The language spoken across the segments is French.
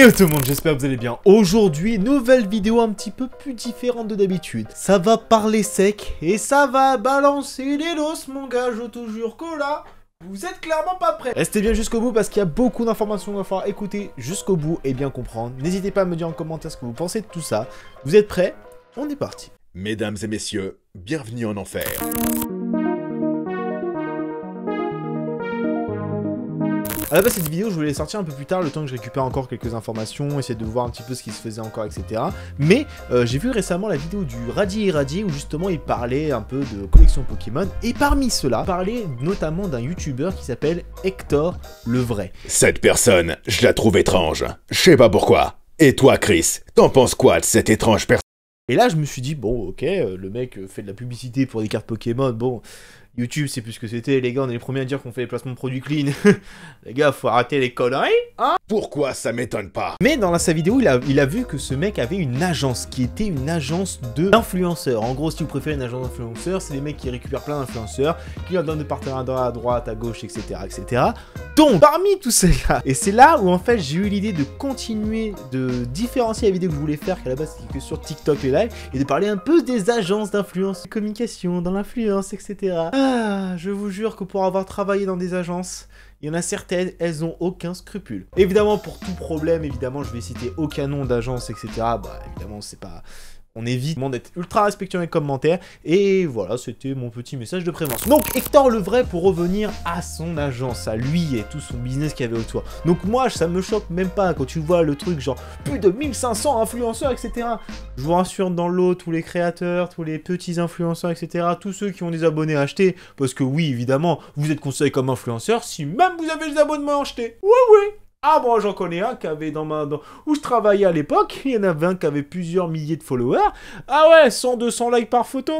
Hello tout le monde, j'espère que vous allez bien. Aujourd'hui, nouvelle vidéo un petit peu plus différente de d'habitude. Ça va parler sec et ça va balancer les los, mon gars. Je te jure que là, vous êtes clairement pas prêts. Restez bien jusqu'au bout parce qu'il y a beaucoup d'informations qu'il va falloir écouter jusqu'au bout et bien comprendre. N'hésitez pas à me dire en commentaire ce que vous pensez de tout ça. Vous êtes prêts? On est parti. Mesdames et messieurs, bienvenue en enfer. À la base, cette vidéo, je voulais sortir un peu plus tard, le temps que je récupère encore quelques informations, essayer de voir un petit peu ce qui se faisait encore, etc. Mais j'ai vu récemment la vidéo du Radi et Radi où justement il parlait un peu de collection Pokémon. Et parmi ceux-là, il parlait notamment d'un YouTuber qui s'appelle Hector le Vrai. Cette personne, je la trouve étrange. Je sais pas pourquoi. Et toi, Chris, t'en penses quoi de cette étrange personne? Et là, je me suis dit, bon, ok, le mec fait de la publicité pour des cartes Pokémon, bon... YouTube, c'est plus ce que c'était, les gars, on est les premiers à dire qu'on fait les placements de produits clean. Les gars, faut arrêter les conneries, hein. Pourquoi ça m'étonne pas? Mais dans sa vidéo, il a vu que ce mec avait une agence, qui était une agence d'influenceurs. En gros, si vous préférez une agence d'influenceurs, c'est des mecs qui récupèrent plein d'influenceurs, qui leur donnent des partenariats à droite, à gauche, etc., etc. Donc, parmi tous ces gars, et c'est là où en fait j'ai eu l'idée de continuer de différencier la vidéo que je voulais faire, qu'à la base c'était que sur TikTok les lives, et de parler un peu des agences d'influence, de communication, dans l'influence, etc. Ah, je vous jure que pour avoir travaillé dans des agences, il y en a certaines, elles ont aucun scrupule. Évidemment, pour tout problème, évidemment, je vais citer aucun nom d'agence, etc. Bah, évidemment, c'est pas... On évite d'être ultra respectueux dans les commentaires. Et voilà, c'était mon petit message de prévention. Donc, Hector le Vrai, pour revenir à son agence, à lui et tout son business qu'il y avait autour. Donc moi, ça me choque même pas quand tu vois le truc genre plus de 1500 influenceurs, etc. Je vous rassure, dans l'eau, tous les créateurs, tous les petits influenceurs, etc. Tous ceux qui ont des abonnés à acheter. Parce que oui, évidemment, vous êtes considéré comme influenceur si même vous avez des abonnements à acheter. Ouais, ouais. Ah bon, j'en connais un qui avait où je travaillais à l'époque, il y en avait un qui avait plusieurs milliers de followers. Ah ouais, 100-200 likes par photo.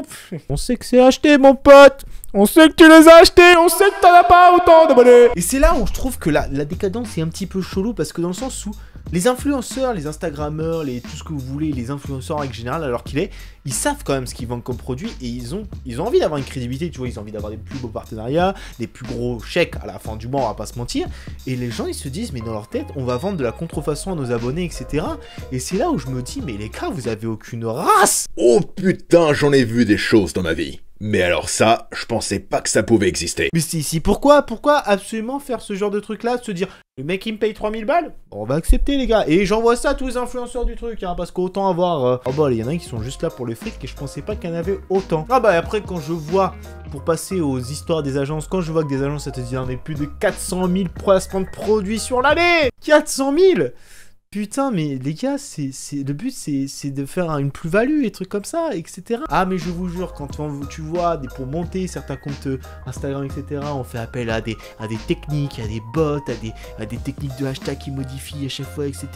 On sait que c'est acheté, mon pote. On sait que tu les as achetés, on sait que t'en as pas autant d'abonnés. Et c'est là où je trouve que la décadence est un petit peu chelou, parce que dans le sens où les influenceurs, les instagrammeurs, tout ce que vous voulez, les influenceurs en général, alors qu'il est, ils savent quand même ce qu'ils vendent comme produit et ils ont envie d'avoir une crédibilité, tu vois, ils ont envie d'avoir des plus beaux partenariats, des plus gros chèques à la fin du mois, on va pas se mentir. Et les gens, ils se disent, mais dans leur tête, on va vendre de la contrefaçon à nos abonnés, etc. Et c'est là où je me dis, mais les gars, vous avez aucune race. Oh putain, j'en ai vu des choses dans ma vie. Mais alors ça, je pensais pas que ça pouvait exister. Mais si, pourquoi absolument faire ce genre de truc là, de se dire, le mec il me paye 3000 balles, on va accepter les gars. Et j'envoie ça à tous les influenceurs du truc, hein, parce qu'autant avoir... Oh bah, il y en a qui sont juste là pour le fric et je pensais pas qu'il y en avait autant. Ah bah après quand je vois, pour passer aux histoires des agences, quand je vois que des agences ça te dit, on est plus de 400 000 placements de produits sur l'année. 400 000. Putain, mais les gars, le but, c'est de faire une plus-value et trucs comme ça, etc. Ah, mais je vous jure, quand tu vois, pour monter certains comptes Instagram, etc., on fait appel à des techniques, à des bots, à des techniques de hashtag qui modifient à chaque fois, etc.,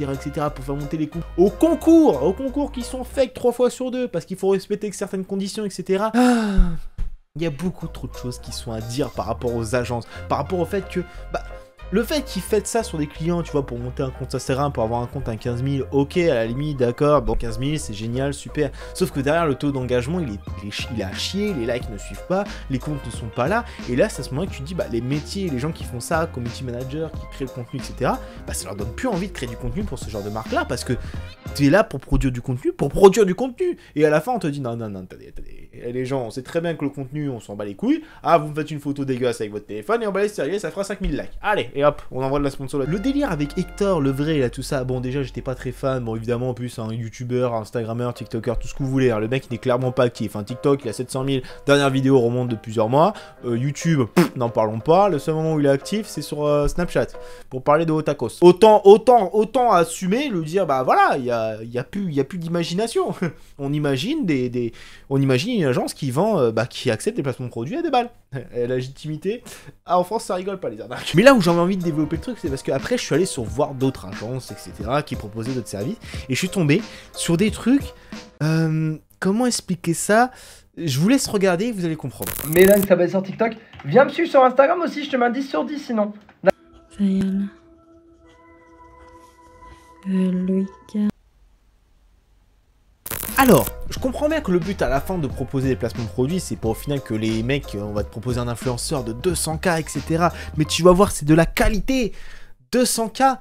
pour faire monter les comptes. Au concours qui sont fake 3 fois sur 2, parce qu'il faut respecter certaines conditions, etc. Il y a beaucoup trop de choses qui sont à dire par rapport aux agences, par rapport au fait que... Le fait qu'ils fassent ça sur des clients, tu vois, pour monter un compte Instagram, pour avoir un compte à 15 000, ok, à la limite, d'accord, bon, 15 000, c'est génial, super. Sauf que derrière, le taux d'engagement, il est à chier, les likes ne suivent pas, les comptes ne sont pas là. Et là, c'est à ce moment que tu te dis, bah, les métiers, les gens qui font ça, community manager, qui créent le contenu, etc., bah, ça leur donne plus envie de créer du contenu pour ce genre de marque-là, parce que tu es là pour produire du contenu, Et à la fin, on te dit, non, attendez. Les gens, on sait très bien que le contenu, on s'en bat les couilles. Ah, vous me faites une photo dégueulasse avec votre téléphone et on balance sérieux, ça fera 5000 likes. Allez, et hop, on envoie de la sponsor. Le délire avec Hector, le vrai, là, tout ça, bon, déjà, j'étais pas très fan. Bon, évidemment, en plus, un YouTuber, Instagrammeur, TikToker, tout ce que vous voulez. Hein. Le mec, il n'est clairement pas actif. Hein. TikTok, il a 700 000. Dernière vidéo remonte de plusieurs mois. YouTube, n'en parlons pas. Le seul moment où il est actif, c'est sur Snapchat. Pour parler de Otakos. Autant assumer, lui dire, bah voilà, il y a plus d'imagination. On imagine une agence qui vend, qui accepte des placements de produits à des balles. La légitimité. Ah, en France, ça rigole pas les arnaques. Mais là où j'avais envie de développer le truc, c'est parce que après, je suis allé voir d'autres agences, etc., qui proposaient d'autres services, et je suis tombé sur des trucs. Comment expliquer ça? Je vous laisse regarder, vous allez comprendre. Mélan, ça va sur TikTok. Viens me suivre sur Instagram aussi, je te mets un 10 sur 10 sinon. Ça y est là. Louis. Alors, je comprends bien que le but à la fin de proposer des placements de produits, c'est pas au final que les mecs, on va te proposer un influenceur de 200K, etc. Mais tu vas voir, c'est de la qualité. 200K,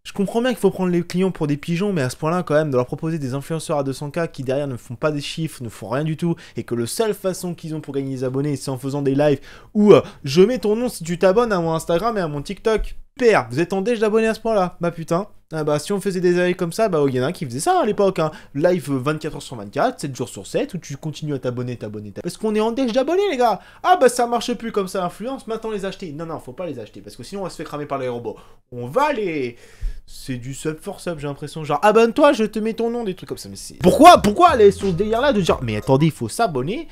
Je comprends bien qu'il faut prendre les clients pour des pigeons, mais à ce point-là, quand même, de leur proposer des influenceurs à 200K qui derrière ne font pas des chiffres, ne font rien du tout, et que la seule façon qu'ils ont pour gagner des abonnés, c'est en faisant des lives où je mets ton nom si tu t'abonnes à mon Instagram et à mon TikTok. Père, vous êtes en déj d'abonnés à ce point-là? Bah putain. Ah bah si on faisait des lives comme ça, bah il y en a qui faisaient ça à l'époque, hein. Live 24h sur 24, 7 jours sur 7, où tu continues à t'abonner. Parce qu'on est en déj d'abonnés les gars. Ah bah ça marche plus comme ça l'influence, maintenant les acheter. Non, faut pas les acheter, parce que sinon on va se faire cramer par les robots. On va les... C'est du sub for sub, j'ai l'impression. Genre, abonne-toi, je te mets ton nom, des trucs comme ça. Mais c'est... Pourquoi aller sur ce délire-là de dire, mais attendez, il faut s'abonner.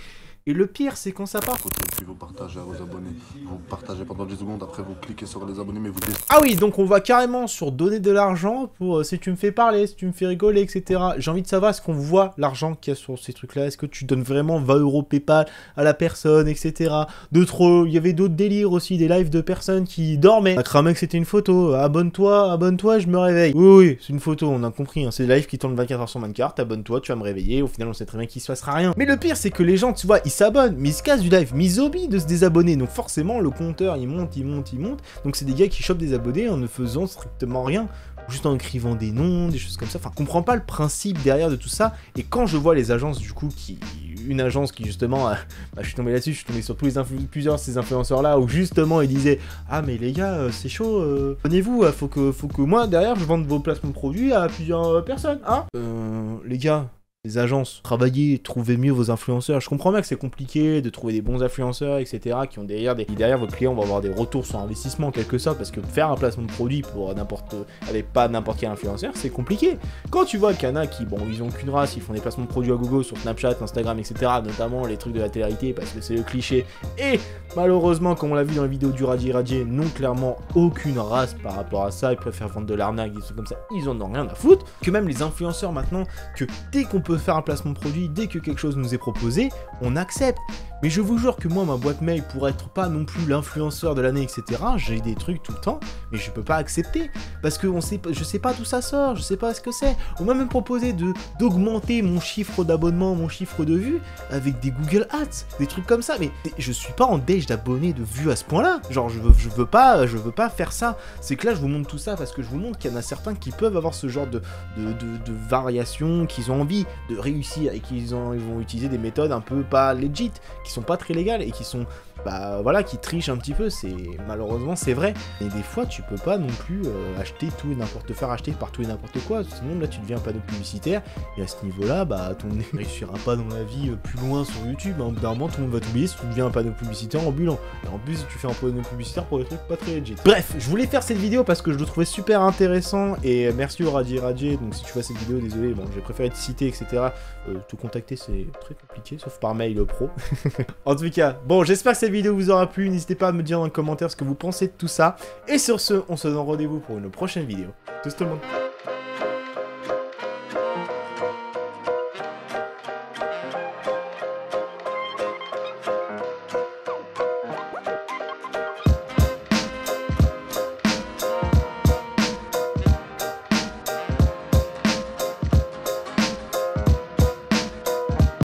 Et le pire, c'est quand ça part. Puis vous partagez à vos abonnés. Vous partagez pendant 10 secondes, après vous cliquez sur les abonnés, mais vous décidez. Ah oui, donc on va carrément sur donner de l'argent pour si tu me fais parler, si tu me fais rigoler, etc. J'ai envie de savoir, est-ce qu'on voit l'argent qu'il y a sur ces trucs-là? Est-ce que tu donnes vraiment 20 € PayPal à la personne, etc. Il y avait d'autres délires aussi, des lives de personnes qui dormaient. Cramé que c'était une photo. Abonne-toi, je me réveille. Oui, c'est une photo, on a compris. Hein. C'est des lives qui tournent 24h sur 24. Abonne-toi, tu vas me réveiller. Au final, on sait très bien qu'il se passera rien. Mais le pire, c'est que les gens, tu vois, ils s'abonnent, mais ils se cassent du live, mais ils oublient de se désabonner. Donc forcément, le compteur, il monte. Donc c'est des gars qui chopent des abonnés en ne faisant strictement rien. Juste en écrivant des noms, des choses comme ça. Enfin, je comprends pas le principe derrière de tout ça. Et quand je vois les agences, du coup, une agence qui justement, je suis tombé là-dessus, je suis tombé sur plusieurs de ces influenceurs-là, où justement ils disaient « Ah mais les gars, c'est chaud, abonnez-vous, faut que moi, derrière, je vende vos placements de produits à plusieurs personnes, hein ?» Les gars... Les agences, travaillez, trouvez mieux vos influenceurs. Je comprends bien que c'est compliqué de trouver des bons influenceurs, etc. qui ont derrière vos clients vont avoir des retours sur investissement en quelque sorte, parce que faire un placement de produit pour avec pas n'importe quel influenceur, c'est compliqué. Quand tu vois qu'il y en a qui, bon, ils ont qu'une race, ils font des placements de produits à gogo sur Snapchat, Instagram, etc. Notamment les trucs de la télé-réalité, parce que c'est le cliché. Et malheureusement, comme on l'a vu dans la vidéo du Radier, n'ont clairement aucune race par rapport à ça. Ils préfèrent vendre de l'arnaque, des trucs comme ça. Ils en ont rien à foutre. Que même les influenceurs maintenant, que dès qu'on peut faire un placement de produit, dès que quelque chose nous est proposé, on accepte. Mais je vous jure que moi, ma boîte mail, pour être pas non plus l'influenceur de l'année, etc., j'ai des trucs tout le temps, mais je peux pas accepter. Parce que je sais pas d'où ça sort, je sais pas ce que c'est. On m'a même proposé d'augmenter mon chiffre d'abonnement, mon chiffre de vues, avec des Google Ads, des trucs comme ça. Mais je suis pas en déj d'abonnés, de vues à ce point-là. Genre, je veux pas faire ça. C'est que là, je vous montre tout ça parce que je vous montre qu'il y en a certains qui peuvent avoir ce genre de variations, qu'ils ont envie de réussir et ils vont utiliser des méthodes un peu pas legit, qui sont pas très légales et qui sont, bah voilà, qui trichent un petit peu, malheureusement c'est vrai. Et des fois tu peux pas non plus acheter tout et n'importe faire acheter par tout et n'importe quoi, sinon là tu deviens un panneau publicitaire et à ce niveau là, bah ton nez ne réussira pas dans la vie plus loin sur YouTube, hein. D'un moment tout le monde va t'oublier si tu deviens un panneau publicitaire ambulant. Et en plus si tu fais un panneau publicitaire pour des trucs pas très legit. Bref, je voulais faire cette vidéo parce que je le trouvais super intéressant et merci au Radier, donc si tu vois cette vidéo, désolé, bon j'ai préféré te citer, etc. Te contacter c'est très compliqué, sauf par mail pro. En tout cas, bon, j'espère que cette vidéo vous aura plu. N'hésitez pas à me dire dans les commentaires ce que vous pensez de tout ça. Et sur ce, on se donne rendez-vous pour une prochaine vidéo. Tout le monde.